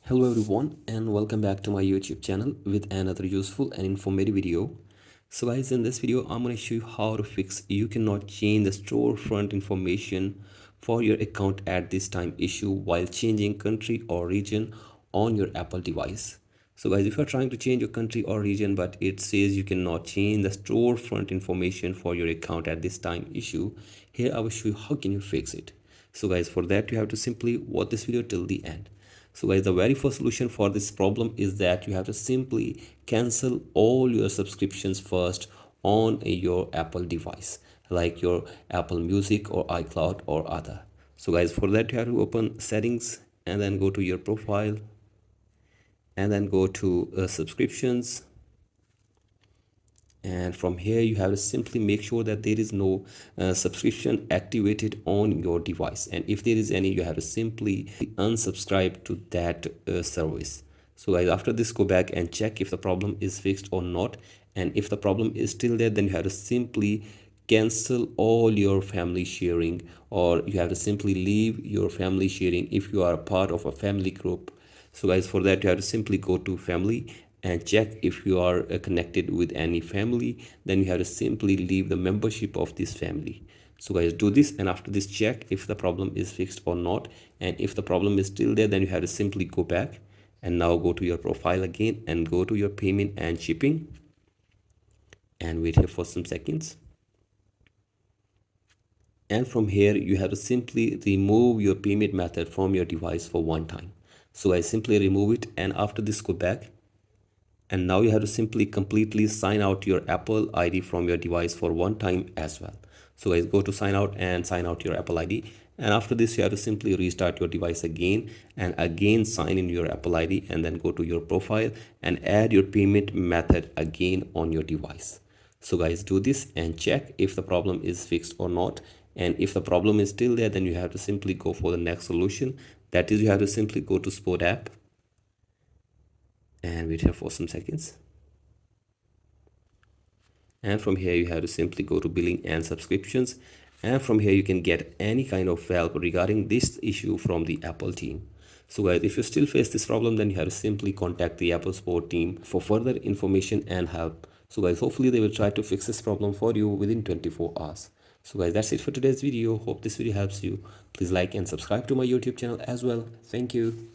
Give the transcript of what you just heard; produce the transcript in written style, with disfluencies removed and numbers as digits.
Hello everyone and welcome back to my YouTube channel with another useful and informative video. So guys, in this video I'm going to show you how to fix you cannot change the storefront information for your account at this time issue while changing country or region on your Apple device. So guys, if you're trying to change your country or region but it says you cannot change the storefront information for your account at this time issue, here I will show you how can you fix it. So guys, for that you have to simply watch this video till the end. So guys, the very first solution for this problem is that you have to simply cancel all your subscriptions first on your Apple device, like your Apple Music or iCloud or other. So guys, for that you have to open settings and then go to your profile and then go to subscriptions, and from here you have to simply make sure that there is no subscription activated on your device, and if there is any you have to simply unsubscribe to that service. So guys, after this go back and check if the problem is fixed or not, and if the problem is still there then you have to simply cancel all your family sharing, or you have to simply leave your family sharing if you are a part of a family group. So guys, for that you have to simply go to family and check if you are connected with any family, then you have to simply leave the membership of this family. So guys, do this, and after this check if the problem is fixed or not, and if the problem is still there then you have to simply go back and now go to your profile again and go to your payment and shipping and wait here for some seconds. And from here you have to simply remove your payment method from your device for one time. So I simply remove it, and after this go back, and now you have to simply completely sign out your Apple ID from your device for one time as well. So guys, go to sign out and sign out your Apple ID, and after this you have to simply restart your device again and again sign in your Apple ID, and then go to your profile and add your payment method again on your device. So guys, do this and check if the problem is fixed or not, and if the problem is still there then you have to simply go for the next solution, that is you have to simply go to Sport app and wait here for some seconds, and from here you have to simply go to billing and subscriptions, and from here you can get any kind of help regarding this issue from the Apple team. So guys, if you still face this problem then you have to simply contact the Apple support team for further information and help. So guys, hopefully they will try to fix this problem for you within 24 hours. So guys, that's it for today's video. Hope this video helps you. Please like and subscribe to my YouTube channel as well. Thank you.